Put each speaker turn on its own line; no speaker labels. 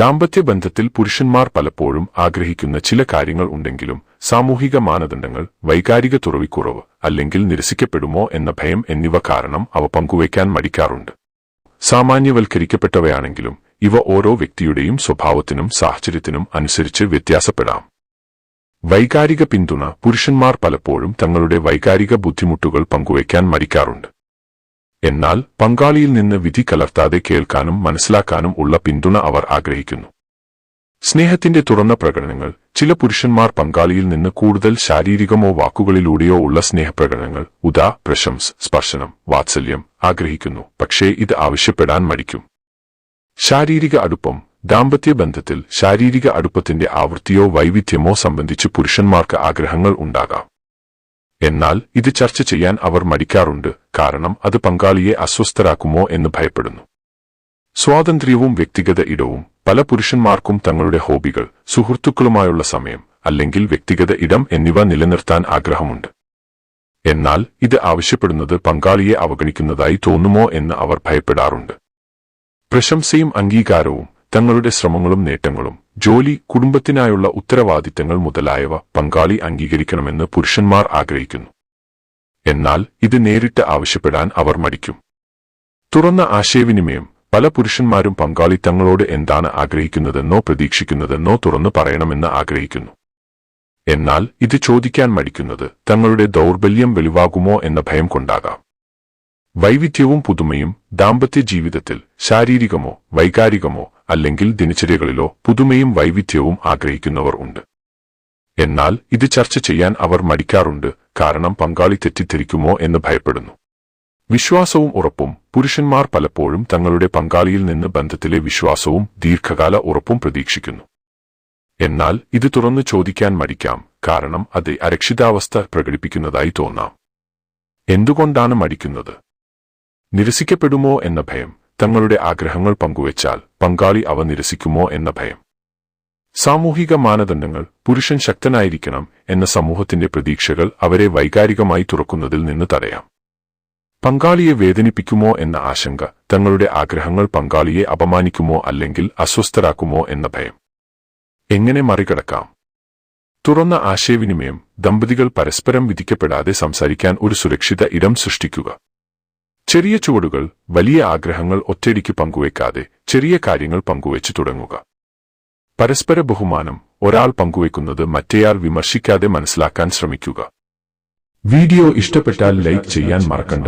ദാമ്പത്യബന്ധത്തിൽ പുരുഷന്മാർ പലപ്പോഴും ആഗ്രഹിക്കുന്ന ചില കാര്യങ്ങൾ ഉണ്ടെങ്കിലും സാമൂഹിക മാനദണ്ഡങ്ങൾ, വൈകാരിക തുറവിക്കുറവ്, അല്ലെങ്കിൽ നിരസിക്കപ്പെടുമോ എന്ന ഭയം എന്നിവ കാരണം അവ പങ്കുവയ്ക്കാൻ മടിക്കാറുണ്ട്. സാമാന്യവൽക്കരിക്കപ്പെട്ടവയാണെങ്കിലും ഇവ ഓരോ വ്യക്തിയുടെയും സ്വഭാവത്തിനും സാഹചര്യത്തിനും അനുസരിച്ച് വ്യത്യാസപ്പെടാം. വൈകാരിക പിന്തുണ. പുരുഷന്മാർ പലപ്പോഴും തങ്ങളുടെ വൈകാരിക ബുദ്ധിമുട്ടുകൾ പങ്കുവയ്ക്കാൻ മടിക്കാറുണ്ട്. എന്നാൽ പങ്കാളിയിൽ നിന്ന് വിധി കലർത്താതെ കേൾക്കാനും മനസ്സിലാക്കാനും ഉള്ള പിന്തുണ അവർ ആഗ്രഹിക്കുന്നു. സ്നേഹത്തിന്റെ തുറന്ന പ്രകടനങ്ങൾ. ചില പുരുഷന്മാർ പങ്കാളിയിൽ നിന്ന് കൂടുതൽ ശാരീരികമോ വാക്കുകളിലൂടെയോ ഉള്ള സ്നേഹപ്രകടനങ്ങൾ, പ്രശംസ, സ്പർശനം, വാത്സല്യം ആഗ്രഹിക്കുന്നു, പക്ഷേ ഇത് ആവശ്യപ്പെടാൻ മടിക്കും. ശാരീരിക അടുപ്പം. ദാമ്പത്യബന്ധത്തിൽ ശാരീരിക അടുപ്പത്തിന്റെ ആവൃത്തിയോ വൈവിധ്യമോ സംബന്ധിച്ച് പുരുഷന്മാർക്ക് ആഗ്രഹങ്ങൾ ഉണ്ടാകാം. എന്നാൽ ഇത് ചർച്ച ചെയ്യാൻ അവർ മടിക്കാറുണ്ട്, കാരണം അത് പങ്കാളിയെ അസ്വസ്ഥരാക്കുമോ എന്ന് ഭയപ്പെടുന്നു. സ്വാതന്ത്ര്യവും വ്യക്തിഗത ഇടവും. പല പുരുഷന്മാർക്കും തങ്ങളുടെ ഹോബികൾ, സുഹൃത്തുക്കളുമായുള്ള സമയം, അല്ലെങ്കിൽ വ്യക്തിഗത ഇടം എന്നിവ നിലനിർത്താൻ ആഗ്രഹമുണ്ട്. എന്നാൽ ഇത് ആവശ്യപ്പെടുന്നത് പങ്കാളിയെ അവഗണിക്കുന്നതായി തോന്നുമോ എന്ന് അവർ ഭയപ്പെടാറുണ്ട്. പ്രശംസയും അംഗീകാരവും. തങ്ങളുടെ ശ്രമങ്ങളും നേട്ടങ്ങളും, ജോലി, കുടുംബത്തിനായുള്ള ഉത്തരവാദിത്തങ്ങൾ മുതലായവ പങ്കാളി അംഗീകരിക്കണമെന്ന് പുരുഷന്മാർ ആഗ്രഹിക്കുന്നു. എന്നാൽ ഇത് നേരിട്ട് ആവശ്യപ്പെടാൻ അവർ മടിക്കും. തുറന്ന ആശയവിനിമയം. പല പുരുഷന്മാരും പങ്കാളി തങ്ങളോട് എന്താണ് ആഗ്രഹിക്കുന്നതെന്നോ പ്രതീക്ഷിക്കുന്നതെന്നോ തുറന്നു പറയണമെന്ന് ആഗ്രഹിക്കുന്നു. എന്നാൽ ഇത് ചോദിക്കാൻ മടിക്കുന്നത് തങ്ങളുടെ ദൗർബല്യം വെളിവാകുമോ എന്ന ഭയം കൊണ്ടാകാം. വൈവിധ്യവും പുതുമയും. ദാമ്പത്യ ജീവിതത്തിൽ ശാരീരികമോ വൈകാരികമോ അല്ലെങ്കിൽ ദിനചര്യകളിലോ പുതുമയും വൈവിധ്യവും ആഗ്രഹിക്കുന്നവർ ഉണ്ട്. എന്നാൽ ഇത് ചർച്ച ചെയ്യാൻ അവർ മടിക്കാറുണ്ട്, കാരണം പങ്കാളി തെറ്റിദ്ധരിക്കുമോ എന്ന് ഭയപ്പെടുന്നു. വിശ്വാസവും ഉറപ്പും. പുരുഷന്മാർ പലപ്പോഴും തങ്ങളുടെ പങ്കാളിയിൽ നിന്ന് ബന്ധത്തിലെ വിശ്വാസവും ദീർഘകാല ഉറപ്പും പ്രതീക്ഷിക്കുന്നു. എന്നാൽ ഇത് തുറന്നു ചോദിക്കാൻ മടിക്കാം, കാരണം അത് അരക്ഷിതാവസ്ഥ പ്രകടിപ്പിക്കുന്നതായി തോന്നാം. എന്തുകൊണ്ടാണ് മടിക്കുന്നത്? നിരസിക്കപ്പെടുമോ എന്ന ഭയം. തങ്ങളുടെ ആഗ്രഹങ്ങൾ പങ്കുവച്ചാൽ പങ്കാളി അവ നിരസിക്കുമോ എന്ന ഭയം. സാമൂഹിക മാനദണ്ഡങ്ങൾ. പുരുഷൻ ശക്തനായിരിക്കണം എന്ന സമൂഹത്തിന്റെ പ്രതീക്ഷകൾ അവരെ വൈകാരികമായി തുറക്കുന്നതിൽ നിന്ന് തടയാം. പങ്കാളിയെ വേദനിപ്പിക്കുമോ എന്ന ആശങ്ക. തങ്ങളുടെ ആഗ്രഹങ്ങൾ പങ്കാളിയെ അപമാനിക്കുമോ അല്ലെങ്കിൽ അസ്വസ്ഥരാക്കുമോ എന്ന ഭയം. എങ്ങനെ മറികടക്കാം? തുറന്ന ആശയവിനിമയം. ദമ്പതികൾ പരസ്പരം വിധിക്കപ്പെടാതെ സംസാരിക്കാൻ ഒരു സുരക്ഷിത ഇടം സൃഷ്ടിക്കുക. ചെറിയ ചുവടുകൾ. വലിയ ആഗ്രഹങ്ങൾ ഒറ്റയടിക്ക് പങ്കുവയ്ക്കാതെ ചെറിയ കാര്യങ്ങൾ പങ്കുവച്ചു തുടങ്ങുക. പരസ്പര ബഹുമാനം. ഒരാൾ പങ്കുവയ്ക്കുന്നത് മറ്റേയാൾ വിമർശിക്കാതെ മനസ്സിലാക്കാൻ ശ്രമിക്കുക. വീഡിയോ ഇഷ്ടപ്പെട്ടാൽ ലൈക്ക് ചെയ്യാൻ മറക്കണ്ട.